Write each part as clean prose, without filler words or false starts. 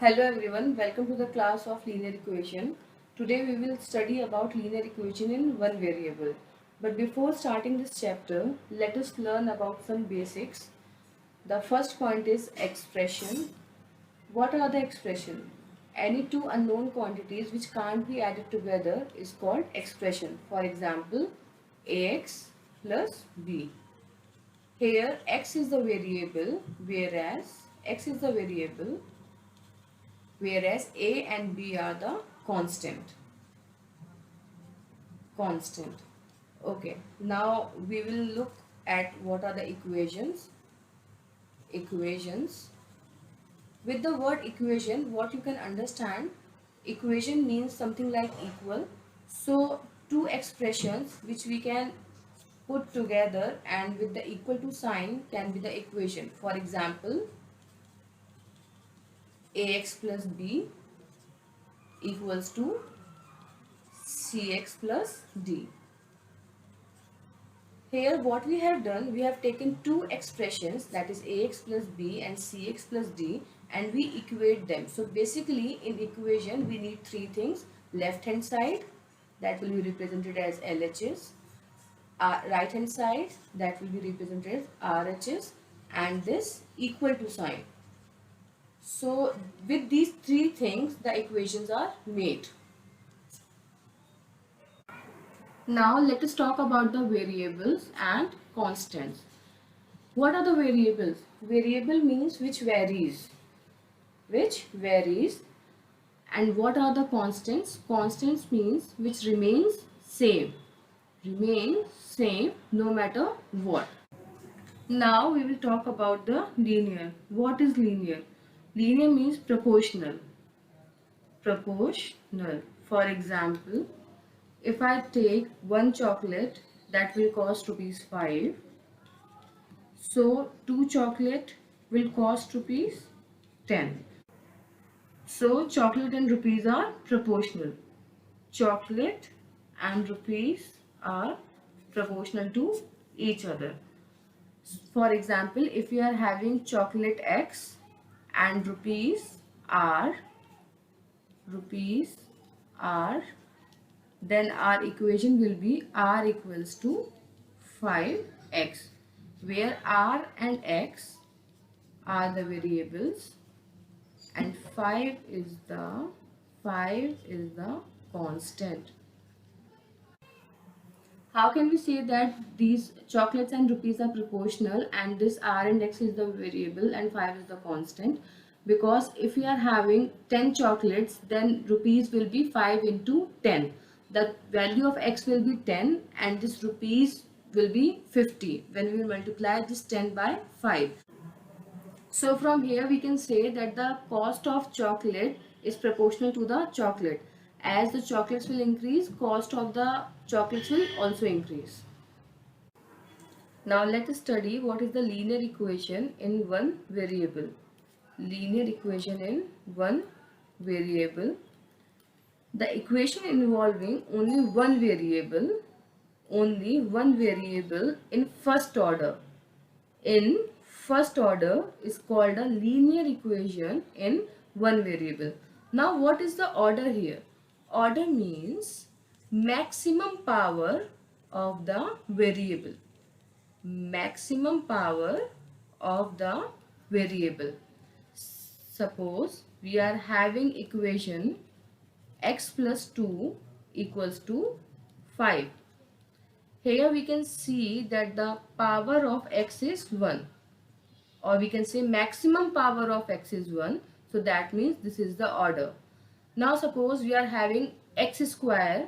Hello everyone, welcome to the class of linear equation. Today we will study about linear equation in one variable. But before starting this chapter, let us learn about some basics. The first point is expression. What are the expression? Any two unknown quantities which can't be added together is called expression. For example, ax plus b. Here x is the variable whereas a and b are the constant. Okay, now we will look at what are the equations. With the word equation, what you can understand, equation means something like equal. So two expressions which we can put together and with the equal to sign can be the equation. For example, ax plus b equals to cx plus d. Here what we have done, we have taken two expressions, that is ax plus b and cx plus d, and we equate them. So basically in equation we need three things: left hand side, that will be represented as LHS, right hand side, that will be represented as RHS, and this equal to sign. So with these three things the equations are made. Now let us talk about the variables and constants. What are the variables? Variable means which varies. And what are the constants? Constants means which remains same. Remain same no matter what. Now we will talk about the linear. What is linear? Linear means proportional. Proportional. For example, if I take one chocolate, that will cost rupees 5. So two chocolate will cost rupees 10. So chocolate and rupees are proportional. Chocolate and rupees are proportional to each other. For example, if you are having chocolate X and rupees are, then our equation will be r equals to 5x, where r and x are the variables and 5 is the constant. How can we say that these chocolates and rupees are proportional and this r and x is the variable and 5 is the constant? Because if we are having 10 chocolates, then rupees will be 5 into 10. The value of x will be 10 and this rupees will be 50 when we multiply this 10 by 5. So from here we can say that the cost of chocolate is proportional to the chocolate. As the chocolates will increase, cost of the chocolates will also increase. Now let us study what is the linear equation in one variable. Linear equation in one variable. The equation involving only one variable in first order. In first order is called a linear equation in one variable. Now what is the order here? Order means maximum power of the variable. Maximum power of the variable. Suppose we are having equation x plus 2 equals to 5. Here we can see that the power of x is 1, or we can say maximum power of x is 1. So that means this is the order. Now suppose we are having x square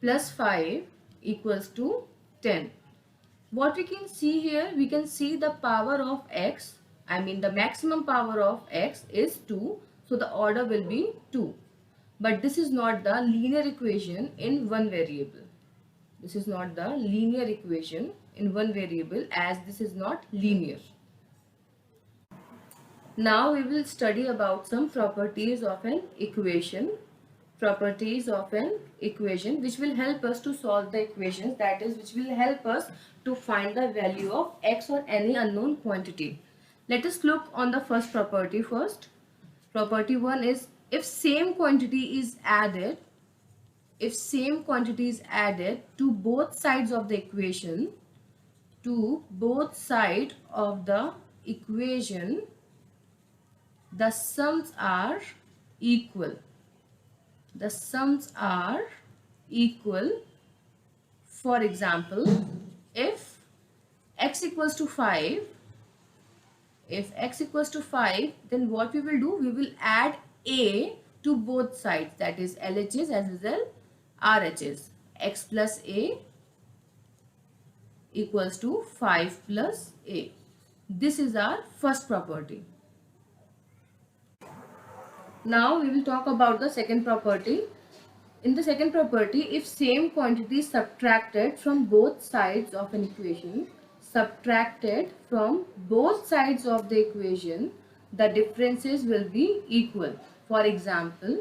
plus 5 equals to 10. What we can see here, we can see the power of x, the maximum power of x is 2. So the order will be 2. But this is not the linear equation in one variable. This is not the linear equation in one variable, as this is not linear. Now we will study about some properties of an equation. Properties of an equation which will help us to solve the equations, that is, which will help us to find the value of x or any unknown quantity. Let us look on the first property first. Property 1 is if same quantity is added, to both sides of the equation, the sums are equal. The sums are equal. For example, if x equals to 5, then what we will do, we will add a to both sides, that is LHS as well as RHS. X plus a equals to 5 plus a. This is our first property. Now we will talk about the second property. In the second property, if same quantity is subtracted from both sides of an equation, the differences will be equal. For example,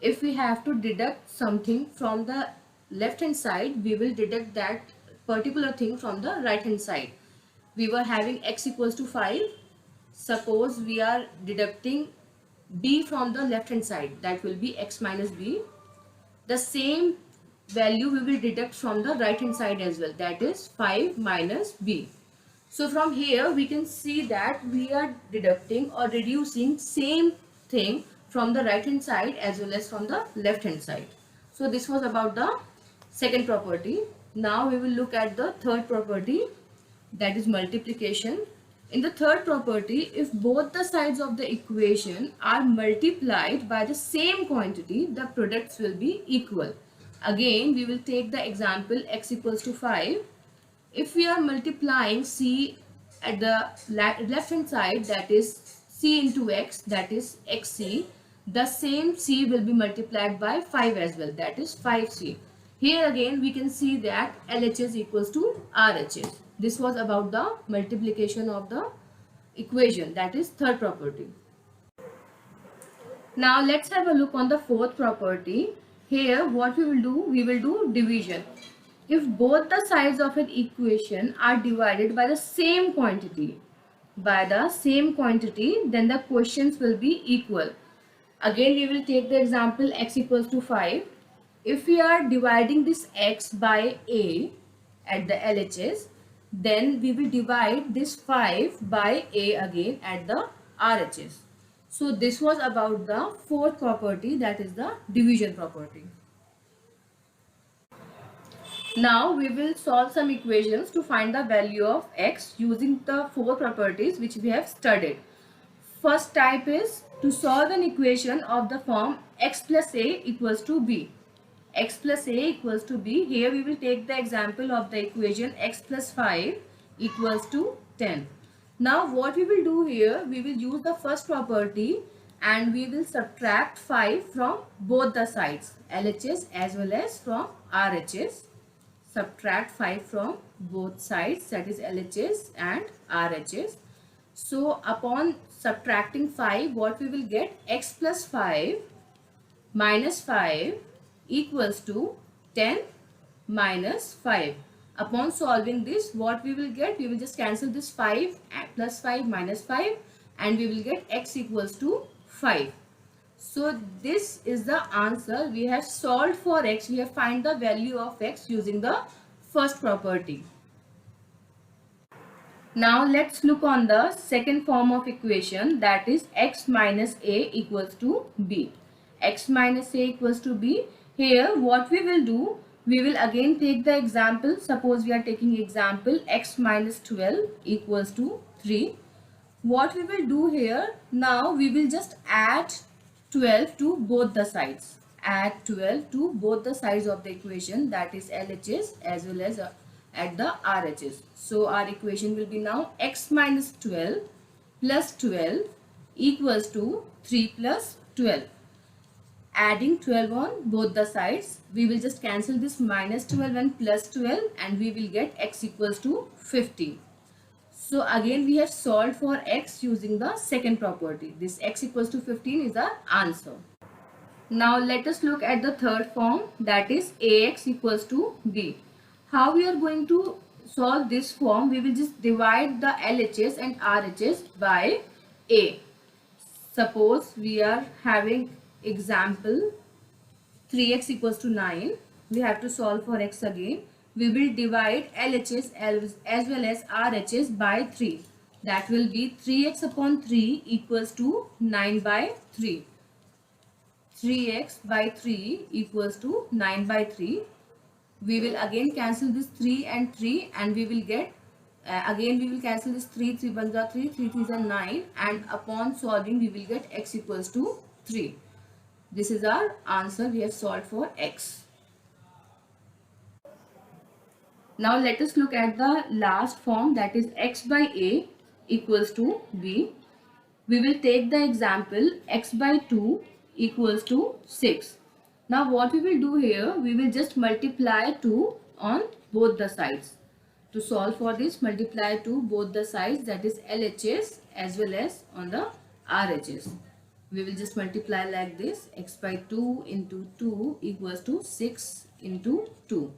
if we have to deduct something from the left hand side, we will deduct that particular thing from the right hand side. We were having x equals to 5. Suppose we are deducting b from the left hand side, that will be x minus b. The same value we will deduct from the right hand side as well, that is 5 minus b. So from here we can see that we are deducting or reducing same thing from the right hand side as well as from the left hand side. So this was about the second property. Now we will look at the third property, that is multiplication. In the third property, if both the sides of the equation are multiplied by the same quantity, the products will be equal. Again, we will take the example x equals to 5. If we are multiplying c at the left hand side, that is c into x, that is xc, the same c will be multiplied by 5 as well, that is 5c. Here again we can see that LHS equals to RHS. This was about the multiplication of the equation, that is third property. Now let's have a look on the fourth property. Here what we will do division. If both the sides of an equation are divided by the same quantity, then the quotients will be equal. Again we will take the example x equals to 5. If we are dividing this x by a at the LHS, then we will divide this 5 by a again at the RHS. So this was about the fourth property, that is the division property. Now we will solve some equations to find the value of x using the four properties which we have studied. First type is to solve an equation of the form x plus a equals to b. X plus a equals to b. Here we will take the example of the equation x plus 5 equals to 10. Now what we will do here, we will use the first property and we will subtract 5 from both the sides, LHS as well as from RHS. Subtract 5 from both sides, that is LHS and RHS. So upon subtracting 5, what we will get, x plus 5 minus 5 equals to 10 minus 5. Upon solving this, what we will get, we will just cancel this 5 plus 5 minus 5 and we will get x equals to 5. So this is the answer. We have solved for x. We have find the value of x using the first property. Now let's look on the second form of equation, that is x minus a equals to b. X minus a equals to b. Here what we will do, we will again take the example. Suppose we are taking example x minus 12 equals to 3. What we will do here, now we will just add 12 to both the sides. Add 12 to both the sides of the equation, that is LHS as well as at the RHS. So our equation will be now x minus 12 plus 12 equals to 3 plus 12. Adding 12 on both the sides, we will just cancel this minus 12 and plus 12 and we will get x equals to 15. So again we have solved for x using the second property. This x equals to 15 is our answer. Now let us look at the third form, that is ax equals to b. How we are going to solve this form? We will just divide the LHS and RHS by a. Suppose we are having example 3x equals to 9. We have to solve for x again. We will divide LHS as well as RHS by 3. That will be 3x upon 3 equals to 9 by 3. 3x by 3 equals to 9 by 3. We will again cancel this 3 and 3 and we will get again we will cancel this 3, 3 1s are 3, 3 3s are 9, and upon solving we will get x equals to 3. This is our answer. We have solved for x. Now let us look at the last form, that is x by a equals to b. We will take the example x by 2 equals to 6. Now what we will do here, we will just multiply 2 on both the sides. To solve for this, multiply 2 both the sides, that is LHS as well as on the RHS. We will just multiply like this, x by 2 into 2 equals to 6 into 2.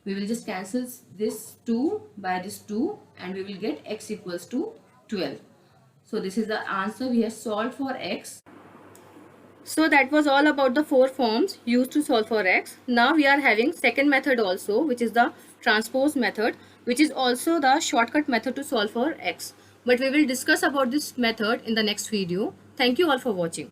We will just cancel this 2 by this 2 and we will get x equals to 12. So this is the answer. We have solved for x. So that was all about the 4 forms used to solve for x. Now we are having second method also, which is the transpose method, which is also the shortcut method to solve for x. But we will discuss about this method in the next video. Thank you all for watching.